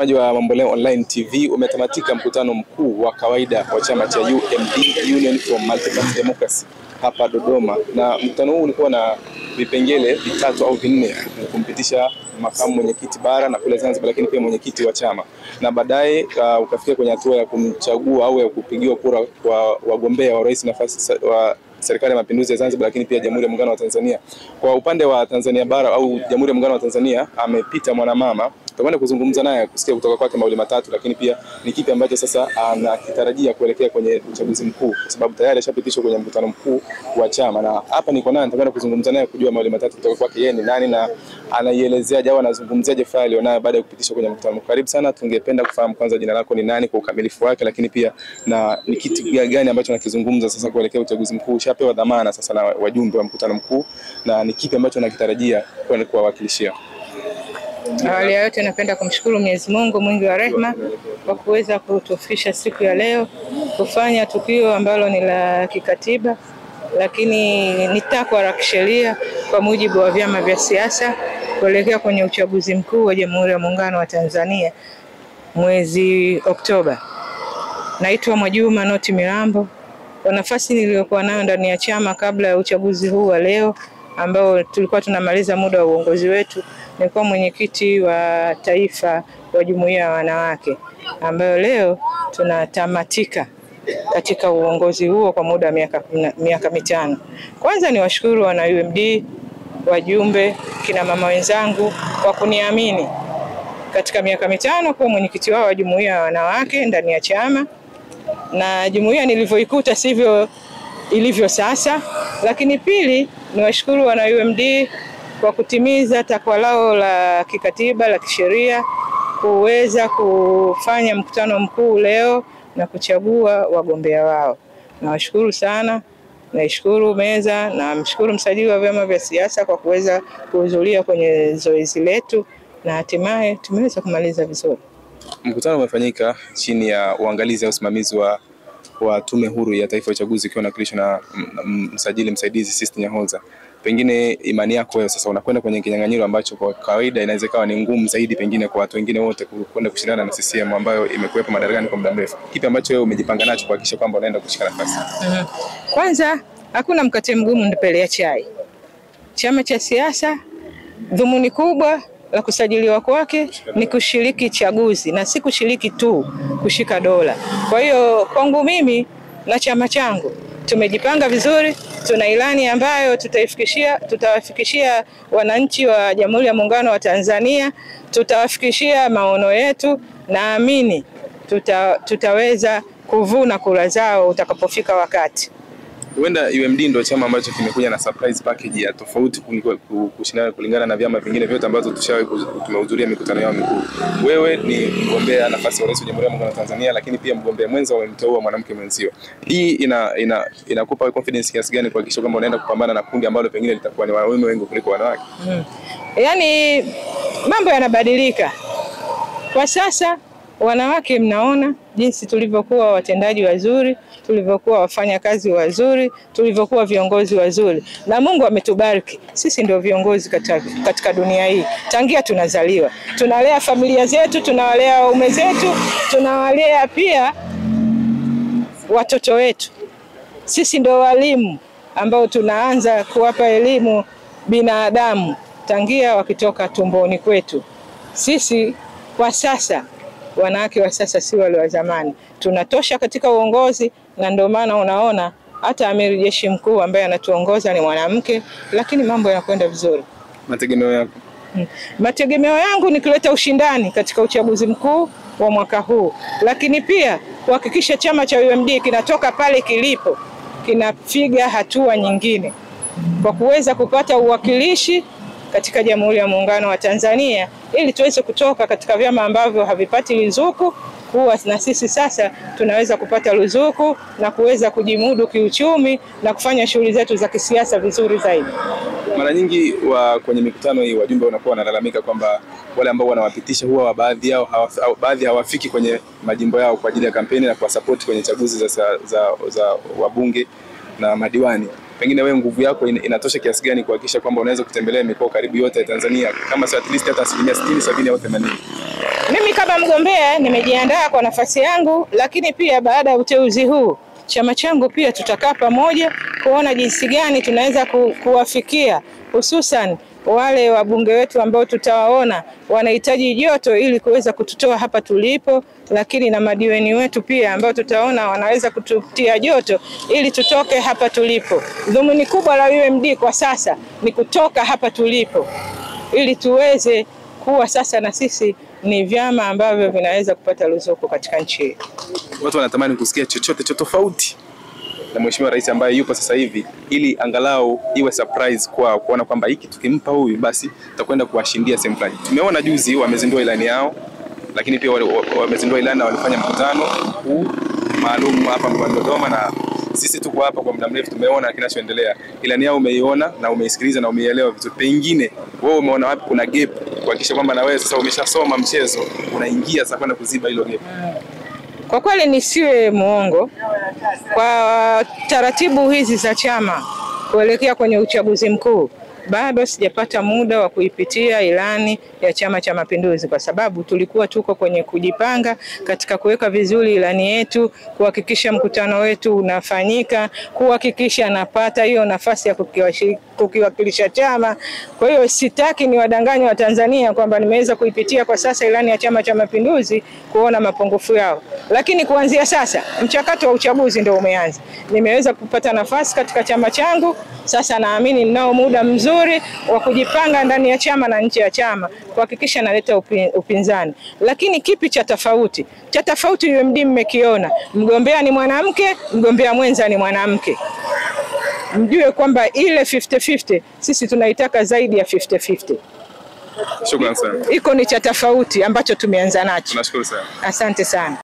Mtazamaji wa Mamboleo Online TV, umetamatika mkutano mkuu wa kawaida wa chama cha UMD, Union for Multi-Party Democracy hapa Dodoma, na mkutano huu ulikuwa na vipengele vitatu au vinne: kumpitisha makamu mwenyekiti bara na kule Zanzibar, lakini pia mwenyekiti wa chama, na baadaye ukafikia kwenye hatua ya kumchagua au ya kupigiwa kura kwa wagombea wa rais nafasi wa Serikali ya Mapinduzi ya Zanzibar, lakini pia Jamhuri ya Muungano wa Tanzania. Kwa upande wa Tanzania bara au Jamhuri ya Muungano wa Tanzania, amepita mwanamama. Tutakwenda kuzungumza naye kusikia kutoka kwake mawili matatu, lakini pia ni kipi ambacho sasa anakitarajia kuelekea kwenye uchaguzi mkuu, kwa sababu tayari ashapitishwa kwenye mkutano mkuu wa chama. Na hapa niko naye, nitakwenda kuzungumza naye kujua mawili matatu kutoka kwake, yeye ni nani na anaielezeaje au anazungumziaje faili alionayo baada ya kupitishwa kwenye mkutano. Karibu sana, tungependa kufahamu kwanza jina lako ni nani kwa ukamilifu wake, lakini pia na ni kitu gani ambacho nakizungumza sasa kuelekea uchaguzi mkuu. Ushapewa dhamana sasa na wajumbe wa mkutano mkuu, na ni kipi ambacho nakitarajia kwenda kuwawakilishia? Awali ya yote napenda kumshukuru Mwenyezi Mungu mwingi wa rehema kwa kuweza kutufikisha siku ya leo kufanya tukio ambalo ni la kikatiba, lakini ni takwa la kisheria kwa mujibu wa vyama vya siasa kuelekea kwenye uchaguzi mkuu wa Jamhuri ya Muungano wa Tanzania mwezi Oktoba. Naitwa Mwajuma Noti Mirambo. Kwa nafasi niliyokuwa nayo ndani ya chama kabla ya uchaguzi huu wa leo ambao tulikuwa tunamaliza muda wa uongozi wetu, nilikuwa mwenyekiti wa taifa wa Jumuiya ya Wanawake, ambayo leo tunatamatika katika uongozi huo kwa muda wa miaka mitano. Kwanza ni washukuru wana UMD, wajumbe, kina mama wenzangu kwa kuniamini katika miaka mitano kuwa mwenyekiti wao wa Jumuiya ya Wanawake ndani ya chama, na jumuiya nilivyoikuta sivyo ilivyo sasa. Lakini pili ni washukuru wana UMD kwa kutimiza takwa lao la kikatiba la kisheria kuweza kufanya mkutano mkuu leo na kuchagua wagombea wao. Nawashukuru sana, naishukuru meza na mshukuru msajili wa vyama vya siasa kwa kuweza kuhudhuria kwenye zoezi letu na hatimaye tumeweza kumaliza vizuri. Mkutano umefanyika chini ya uangalizi au usimamizi wa Tume Huru ya Taifa ya Uchaguzi ikiwa inawakilishwa na msajili msaidizi Sisti Nyahoza. Pengine imani yako wewe sasa unakwenda kwenye kinyang'anyiro ambacho kwa kawaida inaweza kuwa ni ngumu zaidi pengine kwa watu wengine wote kwenda kushindana na CCM ambayo imekuwepo madarakani kwa muda mrefu. Kipi ambacho wewe umejipanga nacho kuhakikisha kwamba unaenda kushika nafasi? Kwanza, hakuna mkate mgumu mbele ya chai. Chama cha siasa dhumuni kubwa la kusajiliwa kwake ni kushiriki chaguzi na si kushiriki tu kushika dola. Kwa hiyo kwangu mimi na chama changu tumejipanga vizuri, tuna ilani ambayo tutawafikishia wananchi wa Jamhuri ya Muungano wa Tanzania, tutawafikishia maono yetu, naamini tutaweza kuvuna kura zao utakapofika wakati. Huenda UMD ndio chama ambacho kimekuja na surprise package ya tofauti kushindana kulingana na vyama vingine vyote ambazo tumehudhuria mikutano yao mikuu. Wewe ni mgombea nafasi ya rais wa Jamhuri ya Muungano wa Tanzania, lakini pia mgombea mwenza umemteua mwanamke mwenzio. Hii inakupa confidence kiasi gani kuhakikisha kwamba unaenda kupambana na kundi ambalo pengine litakuwa ni wanaume wengi kuliko wanawake? Yaani mambo yanabadilika. Kwa sasa wanawake mnaona jinsi tulivyokuwa watendaji wazuri, tulivyokuwa wafanya kazi wazuri, tulivyokuwa viongozi wazuri. Na Mungu ametubariki. Sisi ndio viongozi katika dunia hii. Tangia tunazaliwa. Tunalea familia zetu, tunawalea waume zetu, tunawalea pia watoto wetu. Sisi ndio walimu ambao tunaanza kuwapa elimu binadamu tangia wakitoka tumboni kwetu. Sisi kwa sasa, wanawake wa sasa si wale wa zamani. Tunatosha katika uongozi, na ndio maana unaona hata Amiri Jeshi Mkuu ambaye anatuongoza ni mwanamke, lakini mambo yanakwenda vizuri. Mategemeo yako? Mategemeo yangu ni kuleta ushindani katika uchaguzi mkuu wa mwaka huu, lakini pia kuhakikisha chama cha UMD kinatoka pale kilipo, kinapiga hatua nyingine kwa kuweza kupata uwakilishi katika Jamhuri ya Muungano wa Tanzania, ili tuweze kutoka katika vyama ambavyo havipati ruzuku kuwa na sisi sasa tunaweza kupata ruzuku na kuweza kujimudu kiuchumi na kufanya shughuli zetu za kisiasa vizuri zaidi. Mara nyingi kwenye mikutano hii wajumbe wanakuwa wanalalamika kwamba wale ambao wanawapitisha huwa baadhi hawafiki kwenye majimbo yao kwa ajili ya kampeni na kuwasupport kwenye chaguzi za wabunge na madiwani. Pengine wewe nguvu yako inatosha kiasi gani kuhakikisha kwamba unaweza kutembelea mikoa karibu yote ya Tanzania, kama at least hata 60, 70 au 80? Mimi kama mgombea nimejiandaa kwa nafasi yangu, lakini pia baada ya uteuzi huu chama changu pia tutakaa pamoja kuona jinsi gani tunaweza kuwafikia hususan wale wabunge wetu ambao tutawaona wanahitaji joto ili kuweza kututoa hapa tulipo, lakini na madiwani wetu pia ambao tutaona wanaweza kututia joto ili tutoke hapa tulipo. Dhumuni kubwa la UMD kwa sasa ni kutoka hapa tulipo ili tuweze kuwa sasa na sisi ni vyama ambavyo vinaweza kupata ruzuku katika nchi hii. Watu wanatamani kusikia chochote cha tofauti na Mheshimiwa Rais ambaye yupo sasa hivi, ili angalau iwe surprise kwa kuona kwamba hiki tukimpa huyu basi tutakwenda kuwashindia sehemu fulani. Tumeona juzi wamezindua ilani yao, lakini pia wamezindua ilani na walifanya mkutano huu maalum hapa mkoani Dodoma, na sisi tuko hapa kwa muda mrefu tumeona kinachoendelea. Ilani yao umeiona na umeisikiliza na umeielewa vizuri. Pengine wewe umeona wapi kuna gap kuhakikisha kwamba na wewe sasa umeshasoma mchezo unaingia sasa kwenda kuziba hilo gap? Kwa kweli nisiwe muongo, kwa taratibu hizi za chama kuelekea kwenye uchaguzi mkuu bado sijapata muda wa kuipitia ilani ya Chama cha Mapinduzi, kwa sababu tulikuwa tuko kwenye kujipanga katika kuweka vizuri ilani yetu, kuhakikisha mkutano wetu unafanyika, kuhakikisha napata hiyo nafasi ya kukiwakilisha chama. Kwa hiyo sitaki niwadanganye wa Tanzania kwamba nimeweza kuipitia kwa sasa ilani ya Chama cha Mapinduzi kuona mapungufu yao. Lakini kuanzia sasa mchakato wa uchaguzi ndio umeanza. Nimeweza kupata nafasi katika chama changu, sasa naamini ninao muda mzuri wa kujipanga ndani ya chama na nje ya chama kuhakikisha naleta upinzani. Lakini kipi cha tofauti? Cha tofauti UMD mmekiona. Mgombea ni mwanamke, mgombea mwenza ni mwanamke. Mjue kwamba ile 50-50 sisi tunaitaka zaidi ya 50-50. Shukrani sana. Iko ni cha tofauti ambacho tumeanza nacho. Tunashukuru sana. Asante sana.